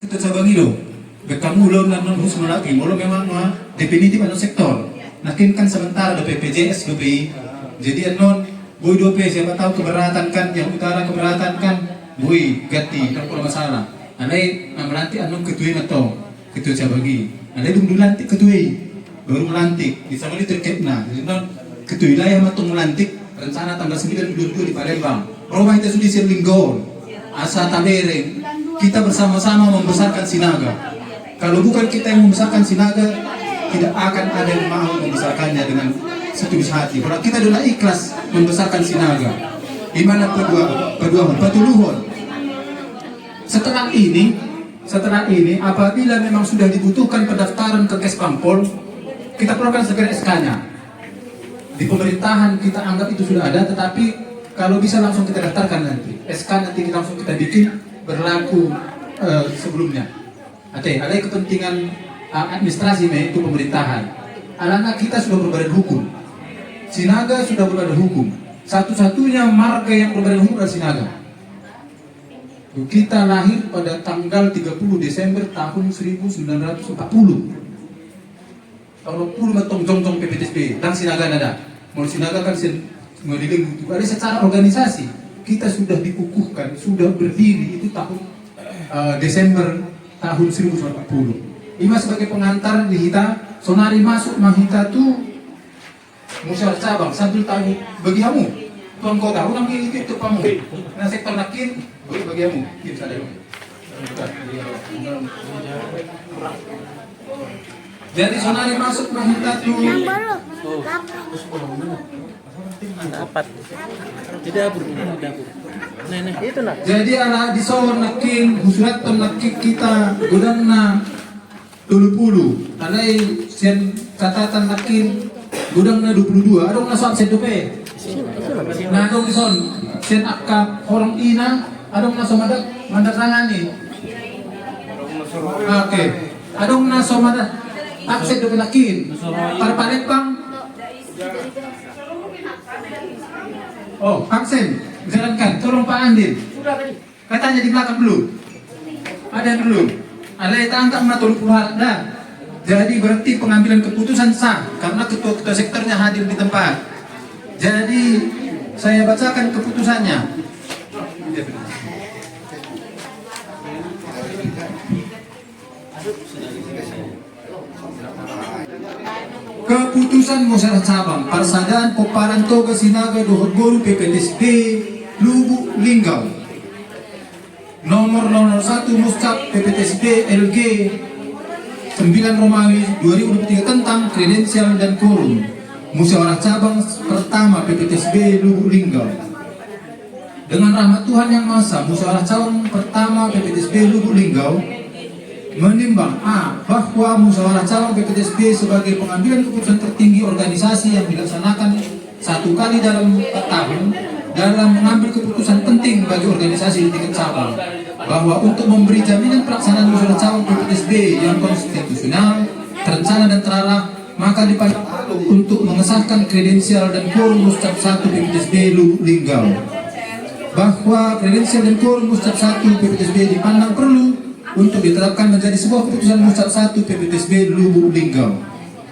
Kita coba ngido. Kamu ulun nan khusus lagi, mulu memang definitif anu sektor. Nakin kan sementara ada PPJS DPI. Jadi anon boy 2P siapa tahu keberatan kan yang utara keberatan kan boy ganti tak perlu masalah. Andai melantik anu ketua atau ketua cabagi. Andai dulu lantik ketua baru melantik bisa meli terkena. Jadi non ketua wilayah matung melantik rencana tanggal 9 di Palembang. Rumah kita sudah siap linggol. Asa tabereng kita bersama-sama membesarkan Sinaga. Kalau bukan kita yang membesarkan Sinaga, tidak akan ada yang mau membesarkannya dengan setulus hati. Kalau kita adalah ikhlas membesarkan Sinaga, di mana petuluhun. Setelah ini, apabila memang sudah dibutuhkan pendaftaran ke Kesbangpol, kita perlukan segera SK-nya. Di pemerintahan kita anggap itu sudah ada, tetapi kalau bisa langsung kita daftarkan nanti. SK nanti kita langsung kita bikin berlaku sebelumnya. Ada kepentingan administrasi itu pemerintahan. Alangkah kita sudah berbadan hukum. Sinaga sudah berbadan hukum. Satu-satunya marga yang berbadan hukum adalah Sinaga. Kita lahir pada tanggal 30 Desember tahun 1940. Tahun 40 matong jong-jong PPTSB dan Sinaga nada. Mau Sinaga kan meliling ada secara organisasi kita sudah dikukuhkan, sudah berdiri itu tahun Desember tahun 1940. Ima sebagai pengantar di kita, sonari masuk mahita tu musyawarah cabang sambil tahu bagi kamu. Tuan kau tahu nanti itu kamu. Nah sektor nakin bagi kamu. Kita ada. Jadi sonari masuk mahita tu. Dapat di dapur. Nenek itu nak. Jadi ala di sawon nakin husurat ton nakik kita gudangna dulu alai sen catatan nakin gudangna 22 adong naso absen dope. Nah adong son sen akap orang ina adong naso mandat rangani. Oke. Adong naso mandat absen dope nakin. Parpalembang. Oh, absen. Jalankan, tolong Pak Andin. Katanya di belakang belum. Ada yang belum. Ada yang tangkap matul puluhan. Nah, jadi berarti pengambilan keputusan sah karena ketua-ketua sektornya hadir di tempat. Jadi saya bacakan keputusannya. Keputusan musyawarah cabang Parsadaan Koparan Toga Sinaga Dohot Boru PPTSB Lubuk Linggau nomor 01 Muscap PPTSB LG 9 Romawi 2023 tentang kredensial dan quorum musyawarah cabang pertama PPTSB Lubuk Linggau. Dengan rahmat Tuhan Yang Maha Esa, musyawarah cabang pertama PPTSB Lubuk Linggau menimbang bahwa musyawarah cabang PPTSB sebagai pengambilan keputusan tertinggi organisasi yang dilaksanakan satu kali dalam tahun dalam mengambil keputusan penting bagi organisasi di tingkat cabang, bahwa untuk memberi jaminan pelaksanaan musyawarah cabang PPTSB yang konstitusional, terencana dan terarah, maka dipakai untuk mengesahkan kredensial dan quorum Muscap 1 PPTSB Lubuk Linggau, bahwa kredensial dan quorum Muscap 1 PPTSB dipandang perlu untuk diterapkan menjadi sebuah keputusan Muscap 1 PPTSB Lubuk Linggau.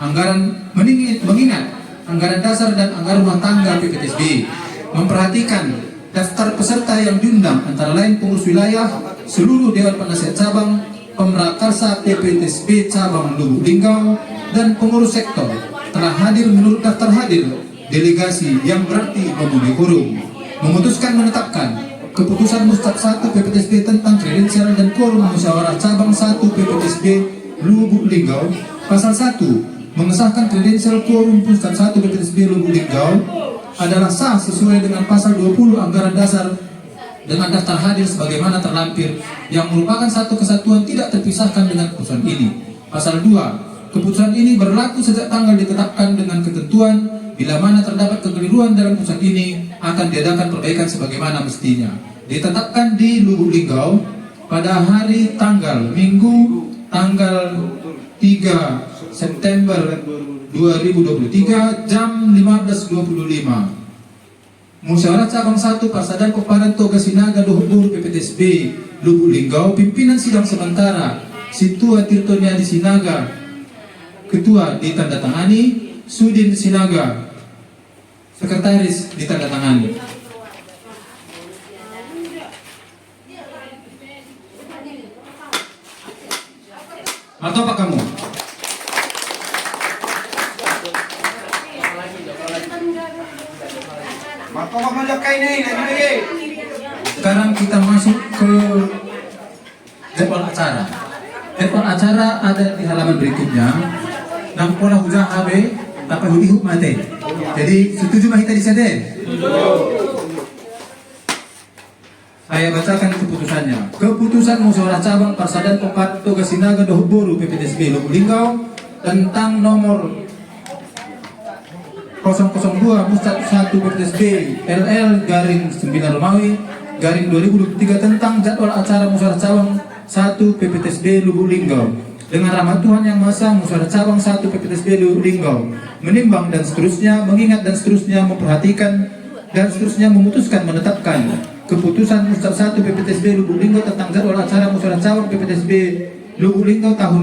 Anggaran mengingat anggaran dasar dan anggaran rumah tangga PPTSB, memperhatikan daftar peserta yang diundang antara lain pengurus wilayah, seluruh dewan penasihat cabang, pemrakarsa PPTSB cabang Lubuk Linggau, dan pengurus sektor telah hadir menurut daftar hadir delegasi yang berarti memenuhi quorum. Memutuskan menetapkan keputusan Muscap 1 PPTSB tentang kredensial dan quorum musyawarah cabang 1 PPTSB Lubuk Linggau. Pasal 1 mengesahkan kredensial quorum Muscap 1 PPTSB Lubuk Linggau adalah sah sesuai dengan pasal 20 anggaran dasar dengan daftar hadir sebagaimana terlampir, yang merupakan satu kesatuan tidak terpisahkan dengan keputusan ini. Pasal 2, keputusan ini berlaku sejak tanggal ditetapkan dengan ketentuan bila mana terdapat kekeliruan dalam keputusan ini akan diadakan perbaikan sebagaimana mestinya. Ditetapkan di Lubuk Linggau pada hari Minggu tanggal 3 September 2023 jam 15.25. Musyawarah cabang 1 Parsadaan Koparan Toga Sinaga Dohot Boru PPTSB Lubuk Linggau. Pimpinan sidang sementara Situa Tirtoniadi Sinaga, Ketua ditandatangani. Sudin Sinaga, Sekretaris ditandatangani. Atau apa kamu? Sekarang kita masuk ke jadwal acara. Jadwal acara ada di halaman berikutnya. Nang pola hujah HB, tapi hudi mate. Jadi setuju mah kita di sini? Saya bacakan keputusannya. Keputusan musyawarah cabang Parsadan Popat Toga Sinaga Dohboru PPTSB Lubuk Linggau tentang nomor 002 Muscat 1 PPTSB LL garing 9 Romawi garing 2023 tentang jadwal acara musyawarah cabang 1 PPTSB Lubuk Linggau. Dengan rahmat Tuhan Yang Maha Esa, musyawarah cabang 1 PPTSB Lubuk Linggau menimbang dan seterusnya, mengingat dan seterusnya, memperhatikan dan seterusnya, memutuskan, menetapkan keputusan Mustab 1 PPTSB Lubuk Linggau tentang jadwal acara musyawarah cabang PPTSB Lubuk Linggau tahun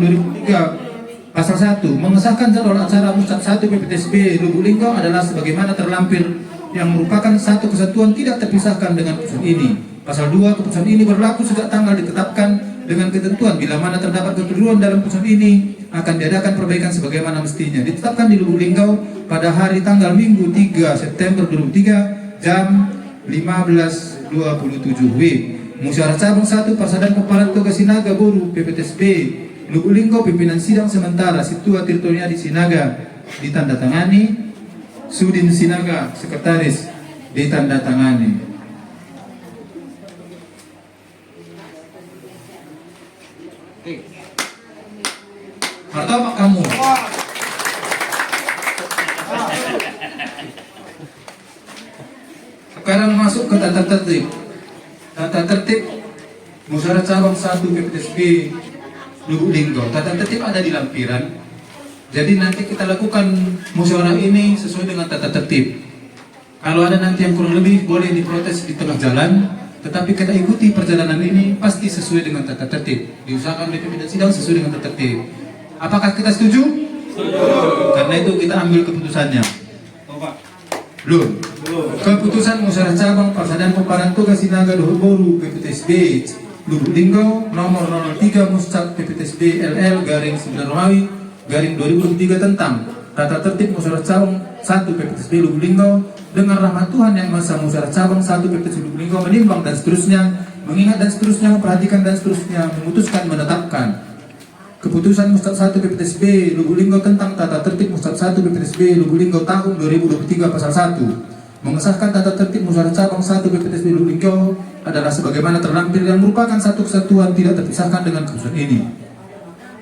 2003 pasal 1 mengesahkan jadwal acara Mustab 1 PPTSB Lubuk Linggau adalah sebagaimana terlampir yang merupakan satu kesatuan tidak terpisahkan dengan keputusan ini. Pasal 2 keputusan ini berlaku sejak tanggal ditetapkan dengan ketentuan bila mana terdapat kekeliruan dalam keputusan ini akan diadakan perbaikan sebagaimana mestinya. Ditetapkan di Lubuk Linggau pada hari tanggal Minggu 3 September 2003 jam 15.27 WIB. Musyawarah cabang 1 Parsadan Poparan Toga Sinaga Boru PPTSB Lubuk Linggau pimpinan sidang sementara Situa Tirtoniadi Sinaga ditandatangani. Sudin Sinaga sekretaris ditandatangani. Martabak kamu. Sekarang masuk ke tata tertib. Tata tertib musyawarah cabang 1 PPTSB Lubuk Linggau. Tata tertib ada di lampiran. Jadi nanti kita lakukan musyawarah ini sesuai dengan tata tertib. Kalau ada nanti yang kurang lebih boleh diprotes di tengah jalan, tetapi kita ikuti perjalanan ini pasti sesuai dengan tata tertib. Diusahakan oleh pimpinan sidang sesuai dengan tata tertib. Apakah kita setuju? Setuju. Karena itu kita ambil keputusannya. Belum. Keputusan musyawarah cabang Parsadan Poparan Toga Sinaga Dohboru PPTSB Lubuk Linggau nomor 03 Muscat PPTSB LL garing 9 Romawi garing 2023 tentang tata tertib musyawarah cabang 1 PPTSB Lubuk Linggau dengan rahmat Tuhan Yang Maha Esa, musyawarah cabang 1 PPTSB Lubuk Linggau menimbang dan seterusnya, mengingat dan seterusnya, memperhatikan dan seterusnya, memutuskan, menetapkan keputusan Mustab 1 PPTSB Lubuk Linggau tentang tata tertib Mustab 1 PPTSB Lubuk Linggau tahun 2023 pasal 1 mengesahkan tata tertib musyawarah cabang 1 PPTSB Lubuk Linggau adalah sebagaimana terlampir yang merupakan satu kesatuan tidak terpisahkan dengan keputusan ini.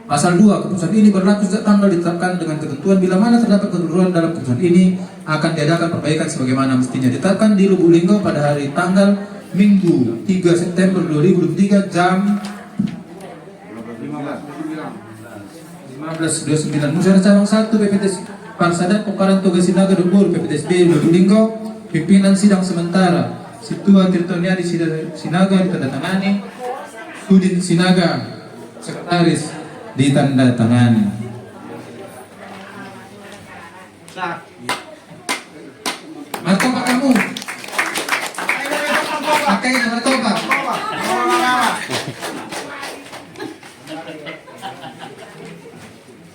Pasal 2, keputusan ini berlaku sejak tanggal ditetapkan dengan ketentuan bila mana terdapat kekeliruan dalam keputusan ini akan diadakan perbaikan sebagaimana mestinya. Ditetapkan di Lubuk Linggau pada hari tanggal Minggu 3 September 2023 jam 15.29. Musyawarah cabang 1 PPTS Parsadan Poparan Toga Sinaga Dohboru PPTSB Lubuk Linggau pimpinan sidang sementara Situa Tirtoniadi Sinaga ditandatangani. Sudin Sinaga sekretaris ditandatangani. Martabak kamu. Pakai martabak.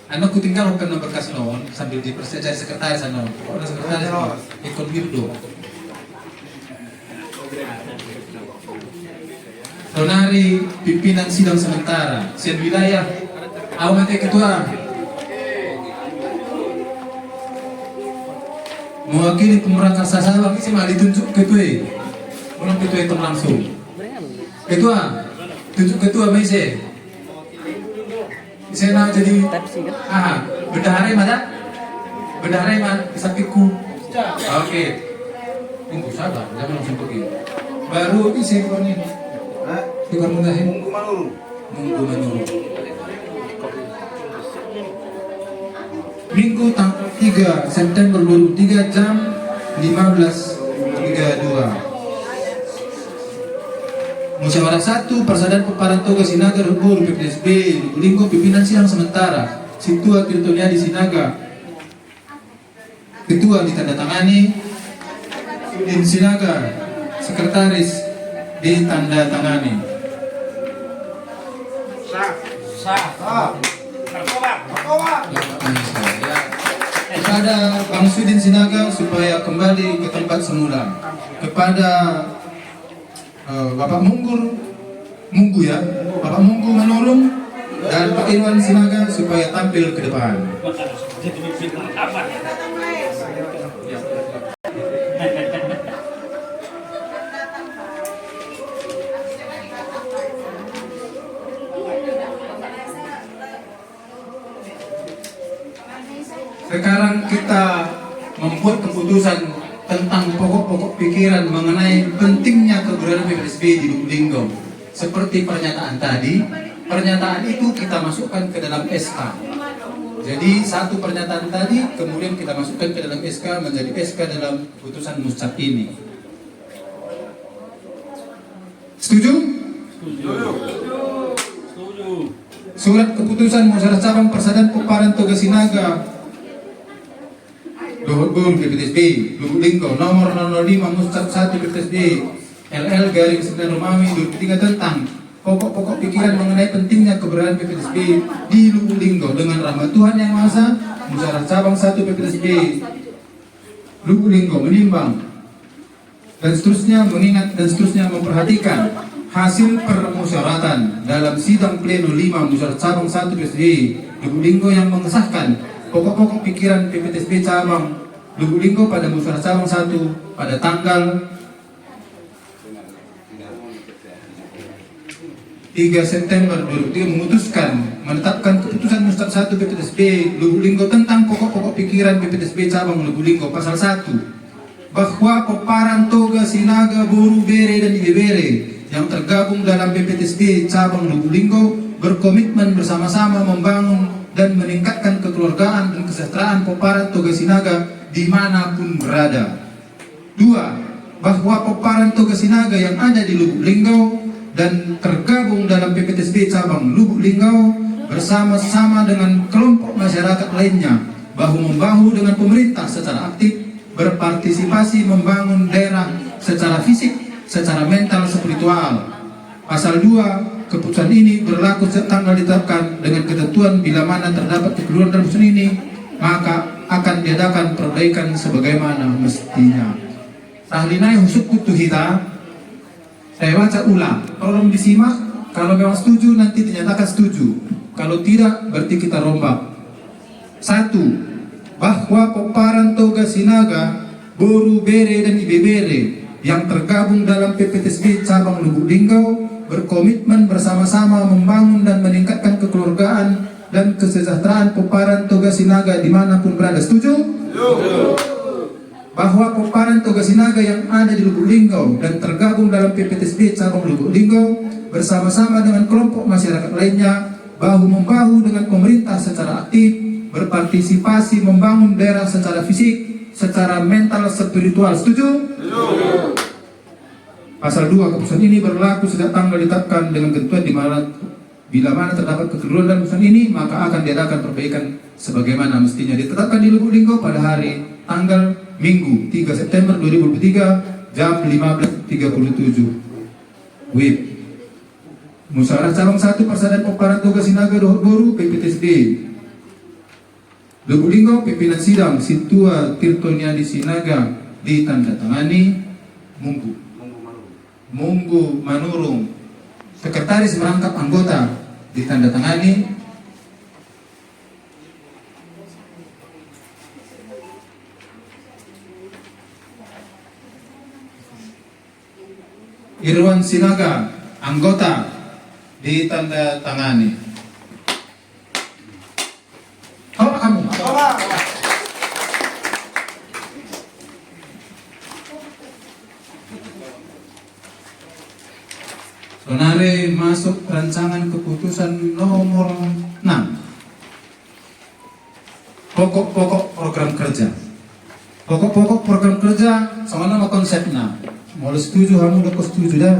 Anak ku tinggal bukan berkas non sambil dipercaya sekretaris non. Orang sekretaris ikut birdo. Tonari pimpinan sidang sementara Sian wilayah awal ketua mewakili pemeran Karsa Sabang ini malah ditunjuk ketua orang ketua itu langsung ketua tunjuk ketua Maise saya nak jadi bendahara mana bendahara mana sakiku oke tunggu sabar jangan langsung pergi baru isi ini Tukar mundahin Minggu Manuru Minggu tanggal 3 September 2003 jam 15.32 Musyawarah 1 Persaudaraan Peparan Toga Sinaga Boru PPTSB Lubulinggo pimpinan sidang sementara Situa Tirtoniadi Sinaga, ketua ditandatangani Udin Sinaga, sekretaris ditandatangani. Kepada Bang Sudin Sinaga supaya kembali ke tempat semula. Kepada Bapak Munggu ya, Bapak Munggu Manurung dan Pak Irwan Sinaga supaya tampil ke depan. Sekarang kita membuat keputusan tentang pokok-pokok pikiran mengenai pentingnya keberadaan PPTSB di Lubulinggo. Seperti pernyataan tadi, pernyataan itu kita masukkan ke dalam SK. Jadi satu pernyataan tadi kemudian kita masukkan ke dalam SK menjadi SK dalam keputusan muscap ini. Setuju? Setuju. Surat keputusan Musyawarah Cabang Persaudaraan Peparan Toga Sinaga Dohor PPTSB Lubulinggo nomor 005 Muscap 1 PPTSB LL/9 Romawi 2003 tentang pokok-pokok pikiran mengenai pentingnya keberadaan PPTSB di Lubulinggo dengan rahmat Tuhan Yang Maha Esa. Musyawarah Cabang 1 PPTSB Lubulinggo menimbang dan seterusnya, mengingat dan seterusnya, memperhatikan hasil permusyawaratan dalam sidang pleno 5 Musyawarah Cabang 1 PPTSB Lubulinggo yang mengesahkan pokok-pokok pikiran PPTSB Cabang Lubulinggo pada Musyawarah Cabang 1 pada tanggal 3 September 2003 memutuskan menetapkan keputusan Mustab 1 PPTSB Lubulinggo tentang pokok-pokok pikiran PPTSB Cabang Lubulinggo pasal 1 bahwa Peparan Toga Sinaga Boru Bere dan Ibebere yang tergabung dalam PPTSB Cabang Lubulinggo berkomitmen bersama-sama membangun dan meningkatkan kekeluargaan dan kesejahteraan Peparan Toga Sinaga dimanapun berada. 2. Bahwa Peparan Toga Sinaga yang ada di Lubulinggo dan tergabung dalam PPTSB Cabang Lubulinggo bersama-sama dengan kelompok masyarakat lainnya bahu-membahu dengan pemerintah secara aktif berpartisipasi membangun daerah secara fisik, secara mental, spiritual. Pasal 2. Keputusan ini berlaku sejak tanggal ditetapkan dengan ketentuan bila mana terdapat kekeliruan dalam putusan ini maka akan diadakan perbaikan sebagaimana mestinya. Tahlinai husuk kutuhita. Saya baca ulang. Tolong disimak. Kalau memang setuju nanti dinyatakan setuju. Kalau tidak berarti kita rombak. 1. Bahwa Peparan Toga Sinaga Boru Bere dan Ibebere yang tergabung dalam PPTSB Cabang Lubulinggo berkomitmen bersama-sama membangun dan meningkatkan kekeluargaan dan kesejahteraan Peparan Toga Sinaga dimanapun berada. Setuju? Bahwa Peparan Toga Sinaga yang ada di Lubulinggo dan tergabung dalam PPTSB Cabang Lubulinggo bersama-sama dengan kelompok masyarakat lainnya bahu-membahu dengan pemerintah secara aktif berpartisipasi membangun daerah secara fisik, secara mental, spiritual. Setuju? Pasal 2 keputusan ini berlaku sejak tanggal ditetapkan dengan ketentuan bila mana terdapat kekeliruan dalam keputusan ini maka akan diadakan perbaikan sebagaimana mestinya. Ditetapkan di Lubulinggo pada hari tanggal Minggu 3 September 2023 jam 15.37 WIB. Musyawarah Cabang 1 Persaudaraan Peparan Toga Sinaga Dohor Boru PPTSB Lubulinggo pimpinan sidang Situa Tirtoniadi Sinaga ditandatangani Munggu Manurung, sekretaris merangkap anggota ditandatangani Irwan Sinaga, anggota ditandatangani. Apa kamu? Sonare masuk rancangan keputusan nomor 6 pokok-pokok program kerja. Pokok-pokok program kerja sama nama konsepnya. Mau setuju, kamu udah setuju dah.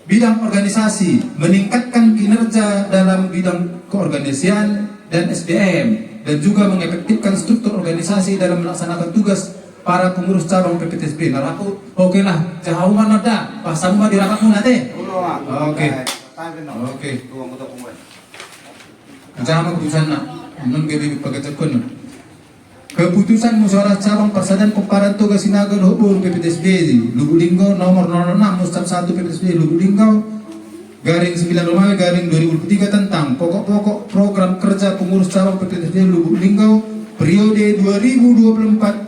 bidang organisasi, meningkatkan kinerja dalam bidang keorganisasian dan SDM, dan juga mengefektifkan struktur organisasi dalam melaksanakan tugas para pengurus cabang PPTSB. Nah, aku oke lah, jauh mana ada, pasamu mah dirapatmu nanti. Oke. Oke. Jangan keputusan nak, non GBB pagatekun. Keputusan musyawarah cabang Persatuan Pemparan Toga Sinaga Lubuk PPTSB Lubuk Linggau nomor 06 Mustaf 1 PPTSB Lubuk Linggau garing 9 Romawi garing 2003 tentang pokok-pokok program kerja pengurus cabang PPTSB Lubuk Linggau periode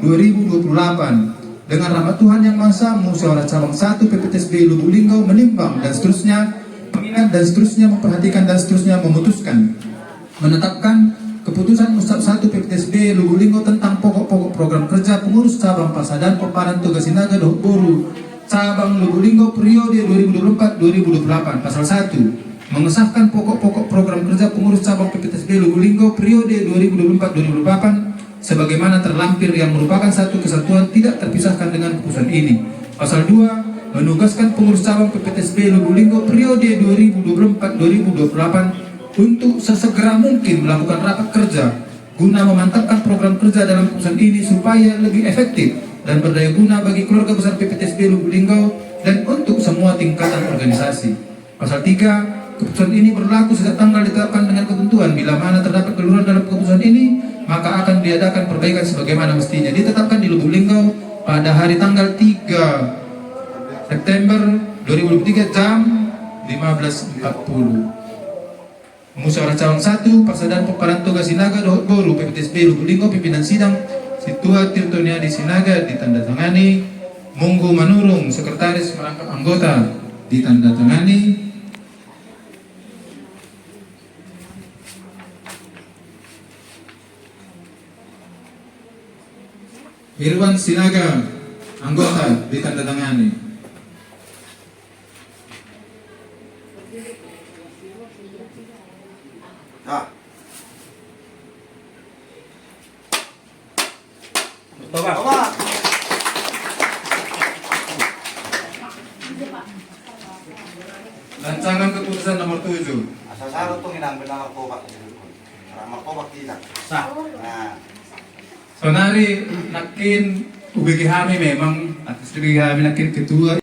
2024-2028 dengan rahmat Tuhan Yang Maha Esa, musyawarah cabang 1 PPTSB Lubuk Linggau menimbang dan seterusnya, mengingat dan seterusnya, memperhatikan dan seterusnya, memutuskan menetapkan keputusan Mustaf 1 PPTSB Lubuk Linggau tentang pokok-pokok program kerja pengurus cabang Persatuan Pemparan Toga Sinaga Dohok Boru cabang Lubuk Linggau periode 2024-2028. Pasal 1 mengesahkan pokok-pokok program kerja pengurus cabang PPTSB Lubuk Linggau periode 2024-2028 sebagaimana terlampir yang merupakan satu kesatuan tidak terpisahkan dengan keputusan ini. Pasal 2 menugaskan pengurus cabang PPTSB Lubuk Linggau periode 2024-2028 untuk sesegera mungkin melakukan rapat kerja guna memantapkan program kerja dalam keputusan ini supaya lebih efektif dan berdaya guna bagi keluarga besar PPTSB Lubuk Linggau dan untuk semua tingkatan organisasi. Pasal 3, keputusan ini berlaku sejak tanggal ditetapkan dengan ketentuan bila mana terdapat keliruan dalam keputusan ini maka akan diadakan perbaikan sebagaimana mestinya. Ditetapkan di Lubuk Linggau pada hari tanggal 3 September 2023 jam 15.40. Musyawarah cabang 1 Persatuan Pemparan Toga Sinaga Dohok Boru PPTSB Lubuk Linggau pimpinan sidang Situa Tirtoniadi Sinaga ditandatangani Munggu Manurung sekretaris merangkap anggota ditandatangani Irwan Sinaga anggota ditandatangani Rancangan keputusan nomor 7. Asal sarot tuh nginang benar markoba. Markoba tidak. Sah. Nah, Sonari nakin UBG kami memang atas UBG kami nakin ketua